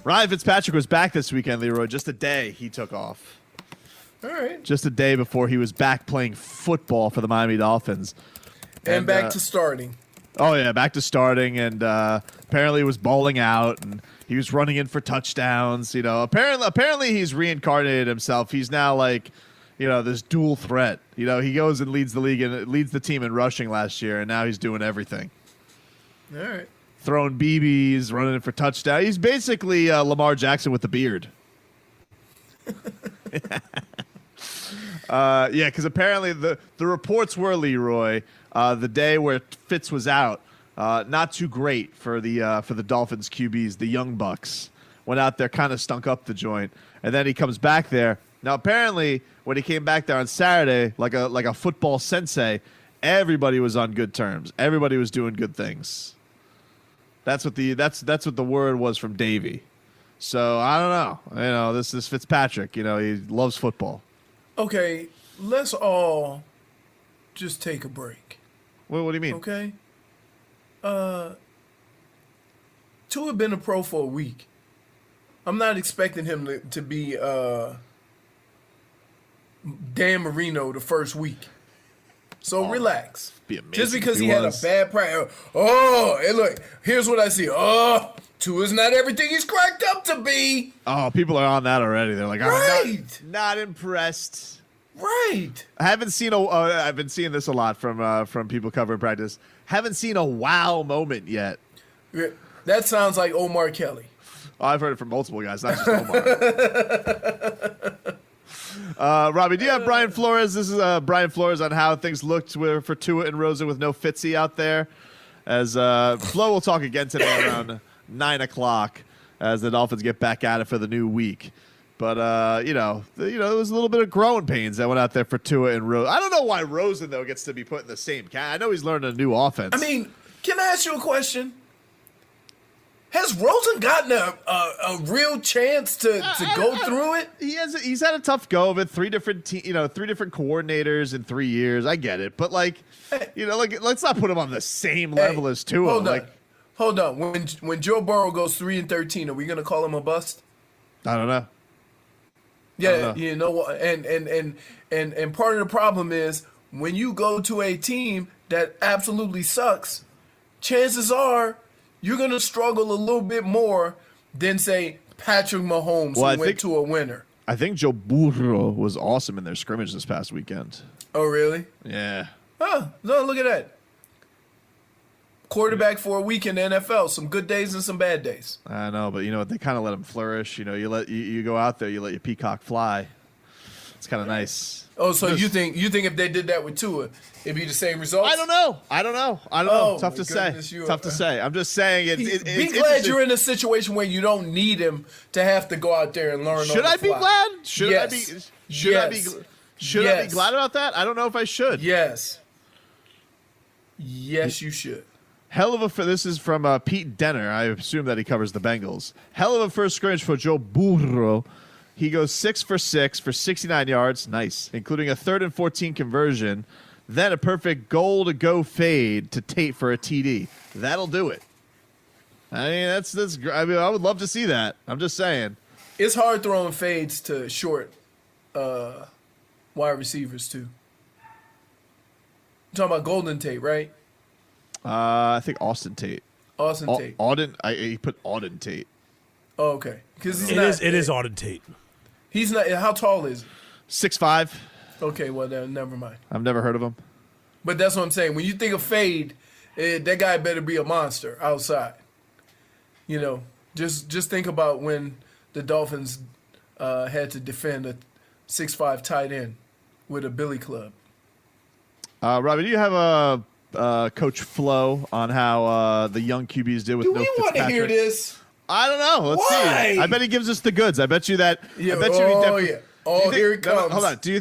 Ryan Fitzpatrick was back this weekend, Leroy. Just a day he took off. All right. Just a day before he was back playing football for the Miami Dolphins. And back to starting. Oh, yeah, back to starting. And apparently was bowling out, and he was running in for touchdowns. You know, apparently he's reincarnated himself. He's now like, you know, this dual threat. You know, he goes and leads the league and leads the team in rushing last year, and now he's doing everything. All right. Throwing BBs, running in for touchdown. He's basically Lamar Jackson with the beard. Yeah, because apparently the reports were, Leroy, the day where Fitz was out, not too great for the Dolphins QBs. The young bucks went out there, kind of stunk up the joint, and then he comes back there. Now apparently, when he came back there on Saturday, like a football sensei, everybody was on good terms. Everybody was doing good things. That's what the word was from Davey. So I don't know. You know, this is Fitzpatrick. You know, he loves football. Okay, let's all just take a break. What do you mean? Okay. Tua had been a pro for a week. I'm not expecting him to be Dan Marino the first week. So relax. Be amazing Just because if he had a bad practice. Oh, and look, here's what I see. Oh, Tua's not everything he's cracked up to be. Oh, people are on that already. They're like, Right. I'm not impressed. Right. I haven't seen I've been seeing this a lot from people covering practice. Haven't seen a wow moment yet. Yeah, that sounds like Omar Kelly. Oh, I've heard it from multiple guys, not just Omar. Robbie, do you have Brian Flores? This is Brian Flores on how things looked for Tua and Rosen with no Fitzy out there. As Flo will talk again today around 9 o'clock as the Dolphins get back at it for the new week. But, you know, there was a little bit of growing pains that went out there for Tua and Rosen. I don't know why Rosen, though, gets to be put in the same cat. I know he's learning a new offense. I mean, can I ask you a question? Has Rosen gotten a real chance to go through it? He's had a tough go of it. Three different coordinators in 3 years. I get it, but let's not put him on the same level as Tua. Hold on. When Joe Burrow goes 3-13, are we gonna call him a bust? I don't know. Yeah, you know what? And part of the problem is when you go to a team that absolutely sucks, chances are you're going to struggle a little bit more than, say, Patrick Mahomes, who went to a winner. I think Joe Burrow was awesome in their scrimmage this past weekend. Oh, really? Yeah. Oh, no, look at that. Quarterback for a week in the NFL. Some good days and some bad days. I know, but you know what? They kind of let him flourish. You know, you go out there, you let your peacock fly. It's kind of nice. Oh, so you think if they did that with Tua, it'd be the same results? I don't know. Oh, Tough to say. I'm just saying. Be glad you're in a situation where you don't need him to have to go out there and learn. Should I be glad? Should I be glad about that? I don't know if I should. Yes, you should. This is from Pete Denner. I assume that he covers the Bengals. Hell of a first scrimmage for Joe Burrow. He goes 6 for 6 for 69 yards. Nice. Including a 3rd and 14 conversion. Then a perfect goal-to-go fade to Tate for a TD. That'll do it. I mean, I would love to see that. I'm just saying. It's hard throwing fades to short wide receivers, too. You're talking about Golden Tate, right? I think Austin Tate. Tate. He put Auden Tate. Oh, okay. Because it is Auden Tate. He's not. How tall is he? 6'5". Okay, well then never mind. I've never heard of him. But that's what I'm saying. When you think of fade, that guy better be a monster outside. You know, just think about when the Dolphins had to defend a 6'5" tight end with a billy club. Robbie, do you have a Coach Flo on how the young QBs did with no Fitzpatrick? Do we want to hear this? I don't know. Let's see. I bet he gives us the goods. I bet you that. Yeah. Yeah. Oh, here it comes. Hold on. Do you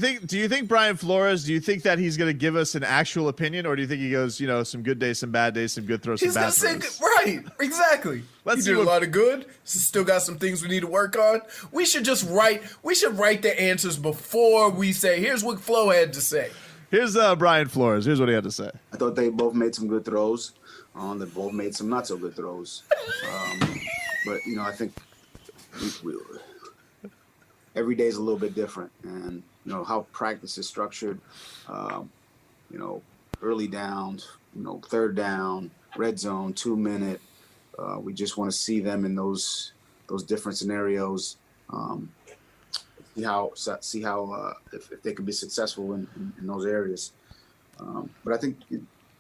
think Brian Flores? Do you think that he's going to give us an actual opinion, or do you think he goes, some good days, some bad days, some good throws, some bad throws? He's going to say right. Exactly. He did a lot of good. Still got some things we need to work on. We should write the answers before we say, here's what Flo had to say. Here's Brian Flores. Here's what he had to say. I thought they both made some good throws. They both made some not so good throws. But I think we, every day is a little bit different, and how practice is structured. Early downs, third down, red zone, 2 minute. We just want to see them in those different scenarios. See how if they can be successful in those areas. But I think,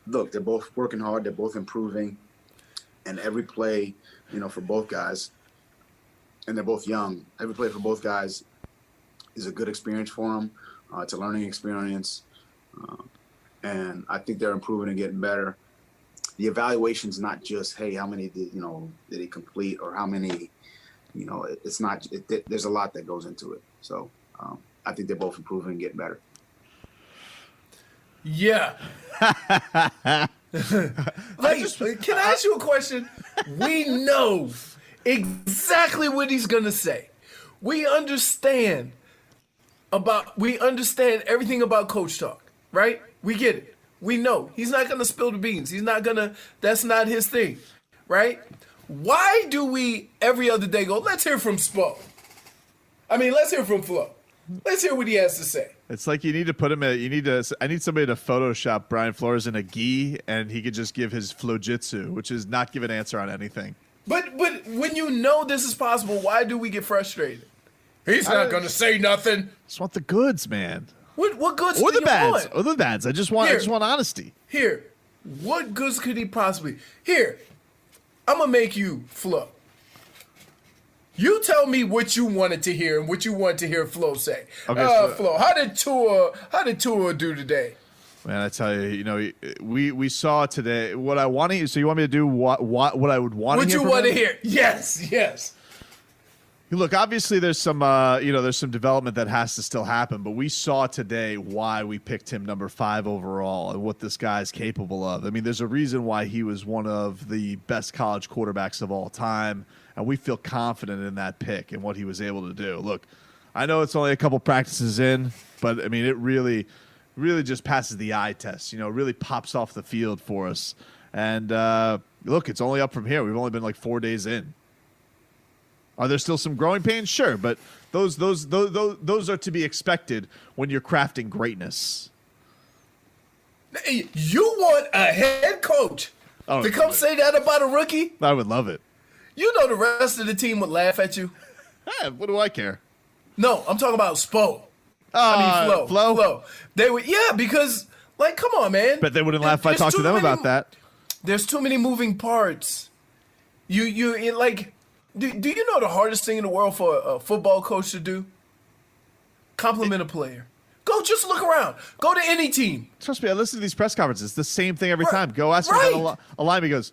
look, they're both working hard. They're both improving, and every play, for both guys, and they're both young. Every play for both guys is a good experience for them. It's a learning experience, and I think they're improving and getting better. The evaluation's not just, hey, how many did he complete, or how many, it's not. There's a lot that goes into it. So I think they're both improving and getting better. Yeah. Can I ask you a question? We know exactly what he's gonna say. We understand everything about coach talk, right? We get it. We know he's not gonna spill the beans. That's not his thing, right? Why do we every other day go, let's hear from Spo? Let's hear from Flo. Let's hear what he has to say. It's like you need to put him I need somebody to Photoshop Brian Flores in a gi, and he could just give his flojitsu, which is not give an answer on anything. But when you know this is possible, why do we get frustrated? He's not going to say nothing. Just want the goods, man. What goods or do the you bads. want? Or the bads. I just want honesty. Here. What goods could he possibly... Here. I'm going to make you Flo. You tell me what you wanted to hear and what you want to hear Flo say. Okay, Flo, how did Tua do today? Man, I tell you, we saw today what I want to. So you want me to do what I would want to hear? What you want to hear? Yes. Look, obviously there's some there's some development that has to still happen, but we saw today why we picked him number 5 overall and what this guy's capable of. There's a reason why he was one of the best college quarterbacks of all time, and we feel confident in that pick and what he was able to do. Look, I know it's only a couple practices in, but it really just passes the eye test. Really pops off the field for us. And look, it's only up from here. We've only been like 4 days in. Are there still some growing pains? Sure, but those are to be expected when you're crafting greatness. You want a head coach to come say that about a rookie? I would love it. You know the rest of the team would laugh at you. Hey, what do I care? No, I'm talking about Spo. Flo. They would, because come on, man. But they wouldn't laugh if I talked to them about that. There's too many moving parts. Do you know the hardest thing in the world for a football coach to do? Compliment a player. Go just look around. Go to any team. Trust me, I listen to these press conferences. It's the same thing every time. Go ask me about a lineman.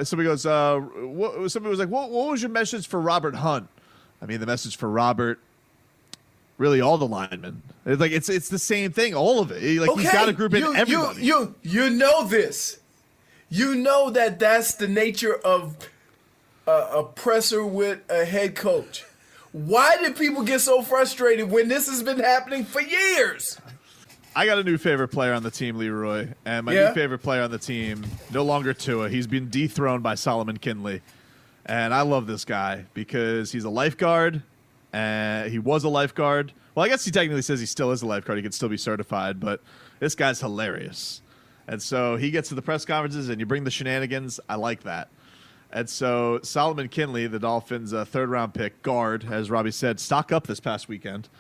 Somebody goes, somebody was like, what was your message for Robert Hunt? The message for Robert, really all the linemen. It's the same thing, all of it. He's got to group in everybody. You know this. You know that's the nature of a presser with a head coach. Why did people get so frustrated when this has been happening for years? I got a new favorite player on the team, Leroy, and my new favorite player on the team, no longer Tua. He's been dethroned by Solomon Kinley, and I love this guy because he's a lifeguard, and he was a lifeguard. Well, I guess he technically says he still is a lifeguard. He could still be certified, but this guy's hilarious. And so he gets to the press conferences, and you bring the shenanigans. I like that. And so Solomon Kinley, the Dolphins' third-round pick, guard, as Robbie said, stock up this past weekend.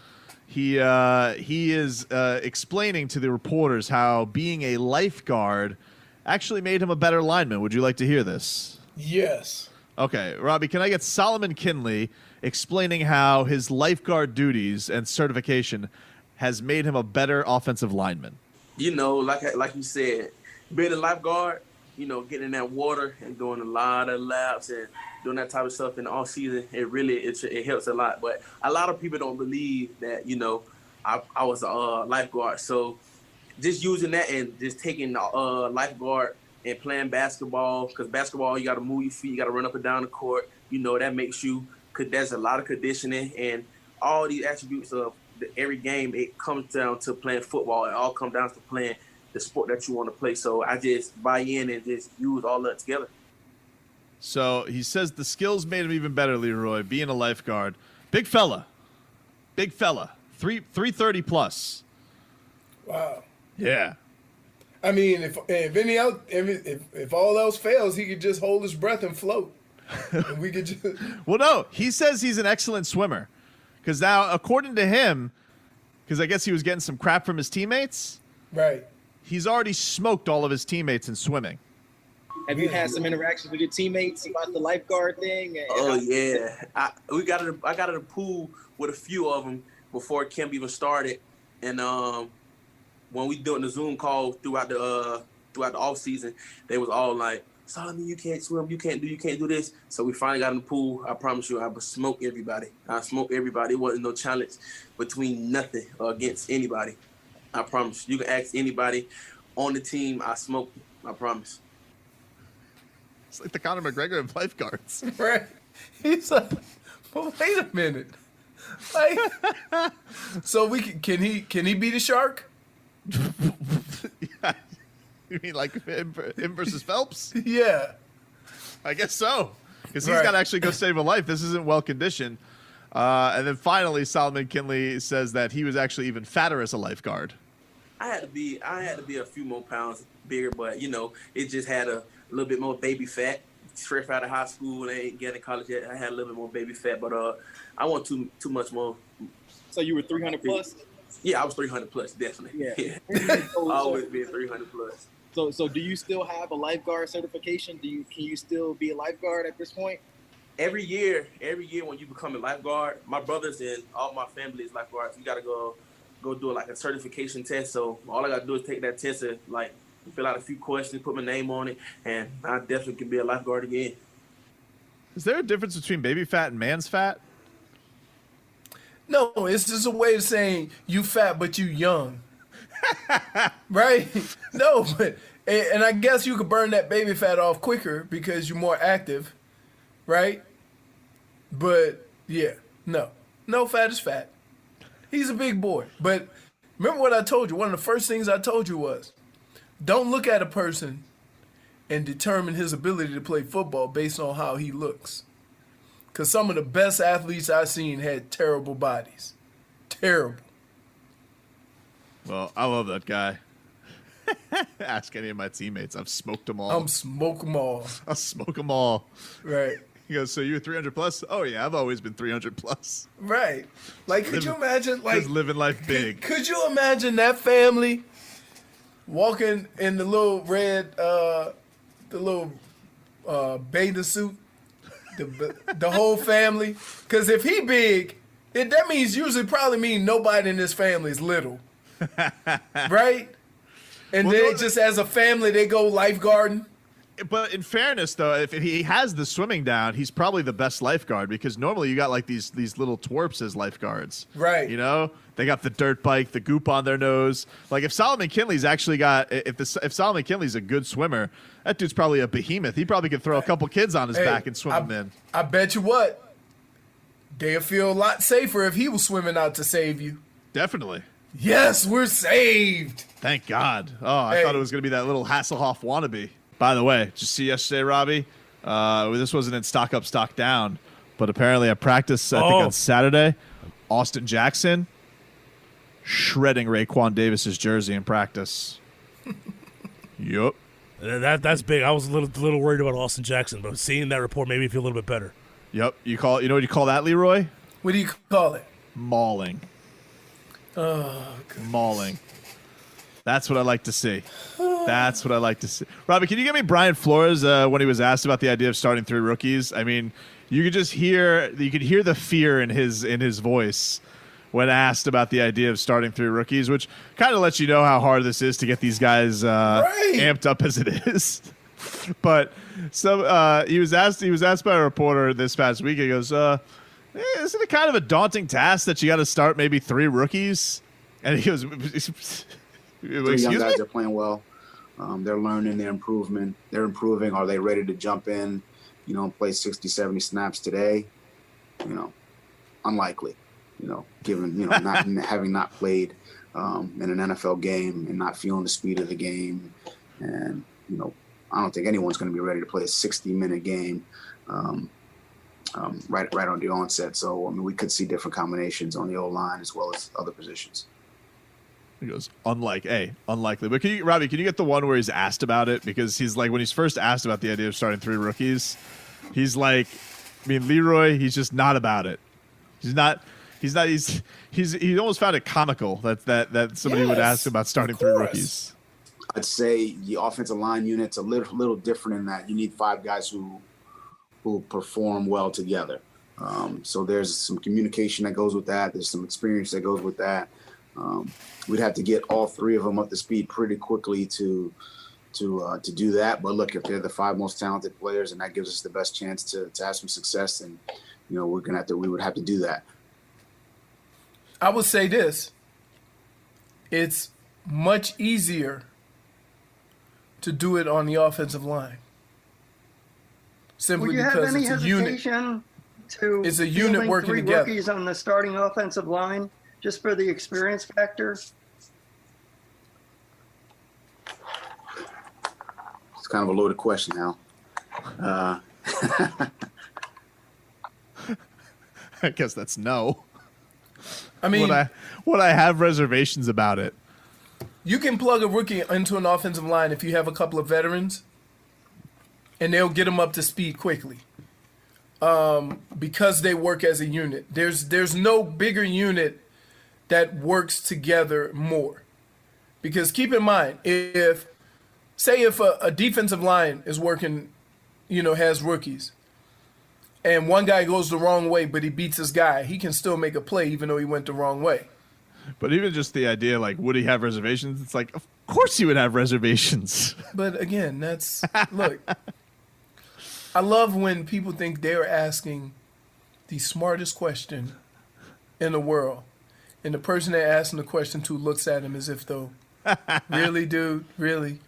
He is explaining to the reporters how being a lifeguard actually made him a better lineman. Would you like to hear this? Yes. Okay, Robbie, can I get Solomon Kinley explaining how his lifeguard duties and certification has made him a better offensive lineman? Like you said, being a lifeguard, getting in that water and doing a lot of laps and doing that type of stuff in the off season, it helps a lot. But a lot of people don't believe that, I was a lifeguard. So just using that and just taking lifeguard and playing basketball, because basketball, you got to move your feet, you got to run up and down the court. That makes you, there's a lot of conditioning and all these attributes of every game. It comes down to playing football. It all comes down to playing the sport that you want to play. So I just buy in and just use all that together. So he says the skills made him even better, Leroy, being a lifeguard. Big fella. 330 plus. Wow. Yeah. I mean, if all else fails, he could just hold his breath and float. And we could just. Well, no, he says he's an excellent swimmer. Because now, according to him, because I guess he was getting some crap from his teammates, Right. he's already smoked all of his teammates in swimming. Have you had some interactions with your teammates about the lifeguard thing? Oh yeah, I got in a pool with a few of them before camp even started, and when we doing the Zoom call throughout the off season, they was all like, "Solomon, you can't swim, you can't do this." So we finally got in the pool. I promise you, I would smoke everybody. It wasn't no challenge between nothing or against anybody. I promise. You can ask anybody on the team. I smoked. I promise. It's like the Conor McGregor of lifeguards. Right. He's like, well, wait a minute. Like, so can he beat a shark? Yeah. You mean like him versus Phelps? Yeah. I guess so. Because he's Right. got to actually go save a life. This isn't well conditioned. And then finally, Solomon Kinley says that he was actually even fatter as a lifeguard. I had to be a few more pounds bigger, but it just had a little bit more baby fat. Straight out of high school, I ain't getting to college yet. I had a little bit more baby fat, but I want too much more. So you were 300 plus? Yeah, I was 300 plus, definitely. Yeah. Always been 300 plus. So do you still have a lifeguard certification? Can you still be a lifeguard at this point? Every year when you become a lifeguard, my brothers and all my family is lifeguards. You gotta go do like a certification test. So all I gotta do is take that test and like fill out a few questions, put my name on it, and I definitely can be a lifeguard again. Is there a difference between baby fat and man's fat? No, it's just a way of saying you fat but you young. Right? No, but and I guess you could burn that baby fat off quicker because you're more active, right? But yeah, no fat is fat. He's a big boy. But remember what I told you? One of the first things I told you was, don't look at a person and determine his ability to play football based on how he looks. Because some of the best athletes I've seen had terrible bodies. Terrible. Well, I love that guy. Ask any of my teammates. I've smoked them all. I'm smoke them all. I'll smoke them all. Right. He goes, so you're 300 plus? Oh, yeah, I've always been 300 plus. Right. Like, could you imagine, like, Just living life big. Could you imagine that family walking in the little red, bathing suit? The whole family? Because if he big, that means usually probably mean nobody in this family is little. Right? And Well, then no, just as a family, they go lifeguarding. But in fairness, though, if he has the swimming down, he's probably the best lifeguard because normally you got like these little twerps as lifeguards. Right. You know? They got the dirt bike, the goop on their nose. Like if Solomon Kinley's actually got if Solomon Kinley's a good swimmer, that dude's probably a behemoth. He probably could throw a couple kids on his back and swim them in. I bet you what? They'll feel a lot safer if he was swimming out to save you. Definitely. Yes, we're saved. Thank God. Oh, I thought it was going to be that little Hasselhoff wannabe. By the way, did you see yesterday, Robbie? This wasn't in stock up, stock down, but apparently at practice, I think on Saturday, Austin Jackson shredding Raekwon Davis's jersey in practice. Yup. That's big. I was a little worried about Austin Jackson, but seeing that report made me feel a little bit better. Yep. You know what you call that, Leroy? What do you call it? Mauling. Oh, Mauling. That's what I like to see. That's what I like to see. Robbie, can you give me Brian Flores when he was asked about the idea of starting three rookies? I mean, you could hear the fear in his voice when asked about the idea of starting three rookies, which kind of lets you know how hard this is to get these guys amped up as it is. But he was asked by a reporter this past week. He goes, "Isn't it kind of a daunting task that you got to start maybe three rookies?" And he goes, The young guys are playing well. They're learning, they're improving. Are they ready to jump in, play 60, 70 snaps today? Unlikely, given, not having not played in an NFL game and not feeling the speed of the game. And, I don't think anyone's going to be ready to play a 60-minute game right on the onset. So, I mean, we could see different combinations on the O-line as well as other positions. He goes, unlikely. But Robbie, can you get the one where he's asked about it? Because he's like, when he's first asked about the idea of starting 3 rookies, he's like, I mean, Leroy, he's just not about it. He almost found it comical that somebody would ask about starting 3 rookies. I'd say the offensive line unit's a little different in that you need 5 guys who perform well together. So there's some communication that goes with that. There's some experience that goes with that. We'd have to get all 3 of them up to speed pretty quickly to do that. But look, if they're the 5 most talented players and that gives us the best chance to have some success, then we would have to do that. I would say this: it's much easier to do it on the offensive line, simply because it's a unit. It's a unit working 3 together. Rookies on the starting offensive line, just for the experience factor. It's kind of a loaded question now. I guess that's no. I mean, would I have reservations about it? you can plug a rookie into an offensive line if you have a couple of veterans, and they'll get them up to speed quickly. Because they work as a unit. There's no bigger unit that works together more. Because keep in mind, if a defensive line is working, has rookies, and one guy goes the wrong way, but he beats his guy, he can still make a play even though he went the wrong way. But even just the idea, like, would he have reservations? It's like, of course he would have reservations. But again, look, I love when people think they're asking the smartest question in the world. And the person they're asking the question to looks at him as if though, really, dude? Really?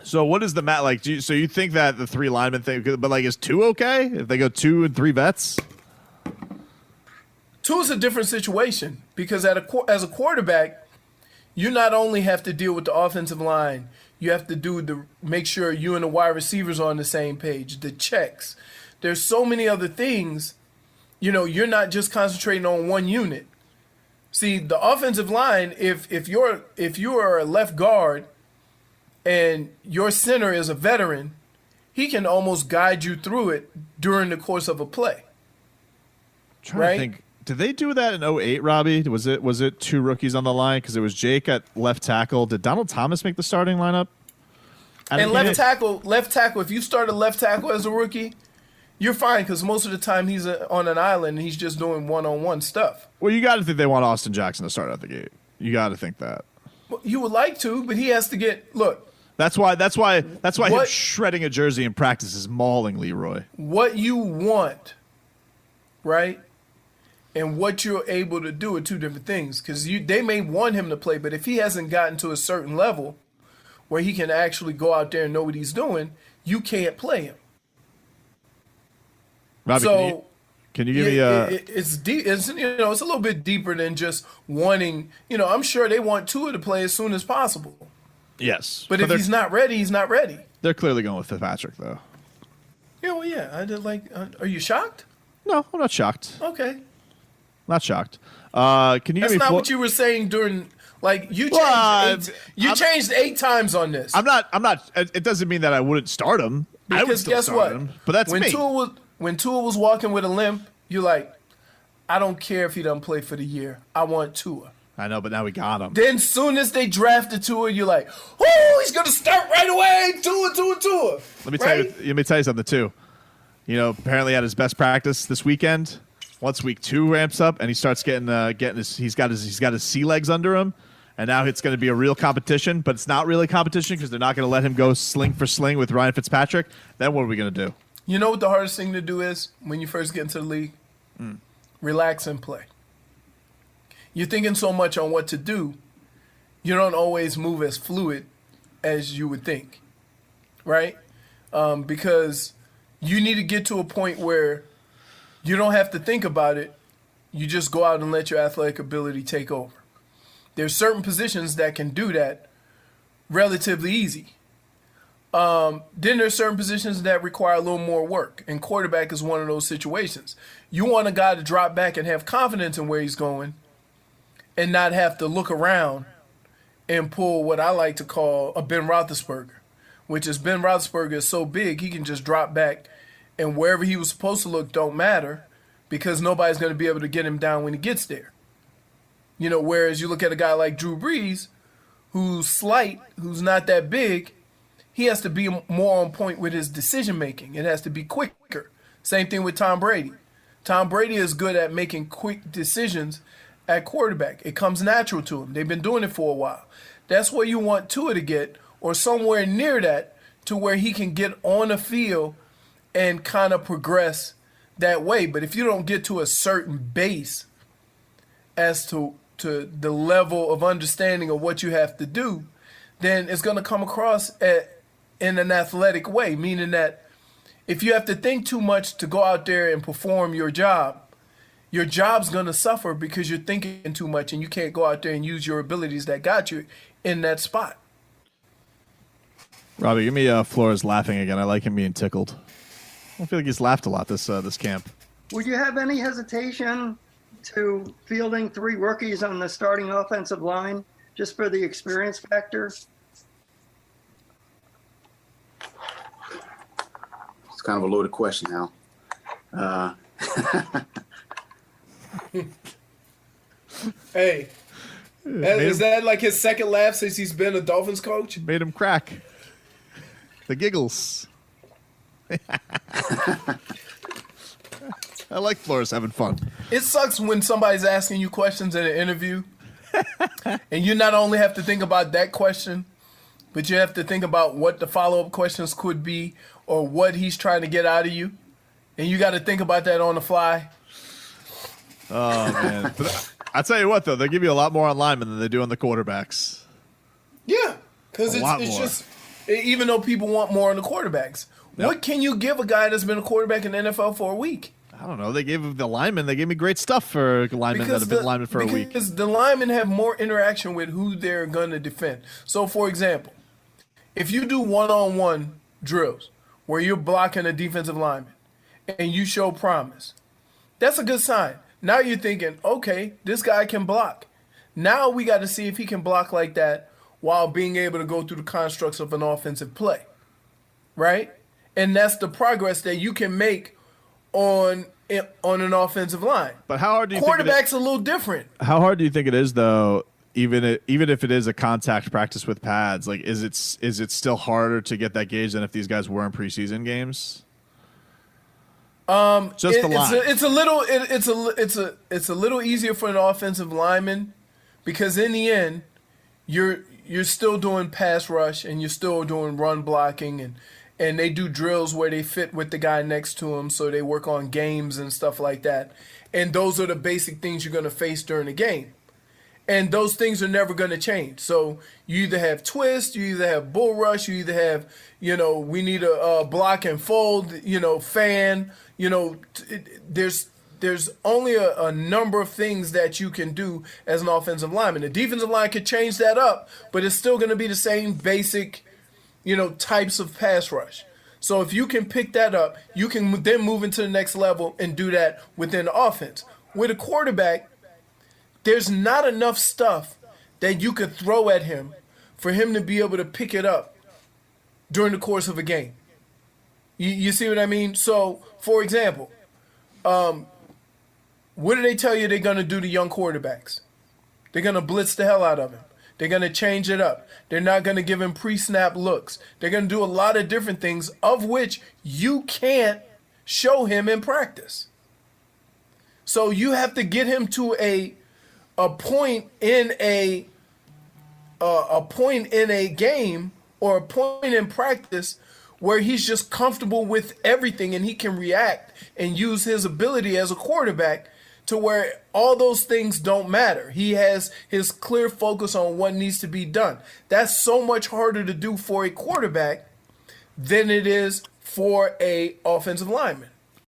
So what is the mat like? So you think that the 3 linemen thing, but like, is 2 okay if they go 2 and 3 vets? 2 is a different situation because as a quarterback, you not only have to deal with the offensive line, you have to make sure you and the wide receivers are on the same page, the checks. There's so many other things. You're not just concentrating on one unit. See, the offensive line, if you are a left guard and your center is a veteran, he can almost guide you through it during the course of a play. Trying to think. Did they do that in 08, Robbie? Was it 2 rookies on the line? Because it was Jake at left tackle. Did Donald Thomas make the starting lineup? And left tackle, if you start a left tackle as a rookie, you're fine because most of the time he's on an island and he's just doing one-on-one stuff. Well, you got to think they want Austin Jackson to start out the gate. You got to think that. Well, you would like to, but he has to get – look. That's why him shredding a jersey in practice is mauling Leroy. What you want, right, and what you're able to do are 2 different things because they may want him to play, but if he hasn't gotten to a certain level where he can actually go out there and know what he's doing, you can't play him. Robbie, so can you give me a? It's deep. It's a little bit deeper than just wanting. I'm sure they want Tua to play as soon as possible. Yes, but if he's not ready, he's not ready. They're clearly going with Fitzpatrick, though. Yeah, well, yeah. I did like. Are you shocked? No, I'm not shocked. Okay. Not shocked. Can you? That's give me not what you were saying during. Like you changed. Changed 8 times on this. I'm not. It doesn't mean that I wouldn't start him. I would Because still guess start what? him, but that's me. When Tua was walking with a limp, you're like, I don't care if he doesn't play for the year. I want Tua. I know, but now we got him. Then soon as they drafted Tua, you're like, oh, he's gonna start right away. Tua. Let me tell you something too. Apparently at his best practice this weekend, once week 2 ramps up and he starts getting he's got his sea legs under him, and now it's going to be a real competition. But it's not really competition because they're not going to let him go sling for sling with Ryan Fitzpatrick. Then what are we going to do? You know what the hardest thing to do is when you first get into the league? Relax and play. You're thinking so much on what to do, you don't always move as fluid as you would think, right? Because you need to get to a point where you don't have to think about it. You just go out and let your athletic ability take over. There's certain positions that can do that relatively easy. Then there's certain positions that require a little more work, and quarterback is one of those situations. You want a guy to drop back and have confidence in where he's going and not have to look around and pull what I like to call a Ben Roethlisberger, which is Ben Roethlisberger is so big he can just drop back and wherever he was supposed to look don't matter because nobody's going to be able to get him down when he gets there. You know, whereas you look at a guy like Drew Brees, who's slight, who's not that big, he has to be more on point with his decision making. It has to be quicker. Same thing with Tom Brady. Tom Brady is good at making quick decisions at quarterback. It comes natural to him. They've been doing it for a while. That's where you want Tua to get, or somewhere near that, to where he can get on the field and kind of progress that way. But if you don't get to a certain base as to the level of understanding of what you have to do, then it's going to come across in an athletic way, meaning that if you have to think too much to go out there and perform your job's going to suffer because you're thinking too much and you can't go out there and use your abilities that got you in that spot. Robbie, give me Flores laughing again. I like him being tickled. I don't feel like he's laughed a lot this camp. Would you have any hesitation to fielding 3 rookies on the starting offensive line just for the experience factor? It's kind of a loaded question, Al. Hey, is that like his second laugh since he's been a Dolphins coach? Made him crack. The giggles. I like Flores having fun. It sucks when somebody's asking you questions in an interview and you not only have to think about that question, but you have to think about what the follow-up questions could be or what he's trying to get out of you. And you got to think about that on the fly. Oh, man. But I tell you what, though, they give you a lot more on linemen than they do on the quarterbacks. Yeah, because it's just, even though people want more on the quarterbacks, what can you give a guy that's been a quarterback in the NFL for a week? I don't know. They gave the linemen, they gave me great stuff for linemen that have been linemen for a week. Because the linemen have more interaction with who they're going to defend. So, for example, if you do one-on-one drills where you're blocking a defensive lineman and you show promise, that's a good sign. Now you're thinking, okay, this guy can block. Now we got to see if he can block like that while being able to go through the constructs of an offensive play, right? And that's the progress that you can make on an offensive line. But how hard do you quarterback's a little different? How hard do you think it is, though? Even if it is a contact practice with pads, like is it still harder to get that gauge than if these guys were in preseason games? It's a little easier for an offensive lineman because in the end, you're still doing pass rush and you're still doing run blocking and they do drills where they fit with the guy next to them, so they work on games and stuff like that. And those are the basic things you're going to face during the game. And those things are never going to change. So you either have twist, you either have bull rush, you either have, we need a block and fold, fan. There's only a number of things that you can do as an offensive lineman. The defensive line could change that up, but it's still going to be the same basic, types of pass rush. So if you can pick that up, you can then move into the next level and do that within the offense. With a quarterback, there's not enough stuff that you could throw at him for him to be able to pick it up during the course of a game. You see what I mean? So, for example, what do they tell you they're going to do to young quarterbacks? They're going to blitz the hell out of him. They're going to change it up. They're not going to give him pre-snap looks. They're going to do a lot of different things, of which you can't show him in practice. So you have to get him to a point in a game or a point in practice where he's just comfortable with everything and he can react and use his ability as a quarterback to where all those things don't matter. He has his clear focus on what needs to be done. That's so much harder to do for a quarterback than it is for a offensive lineman.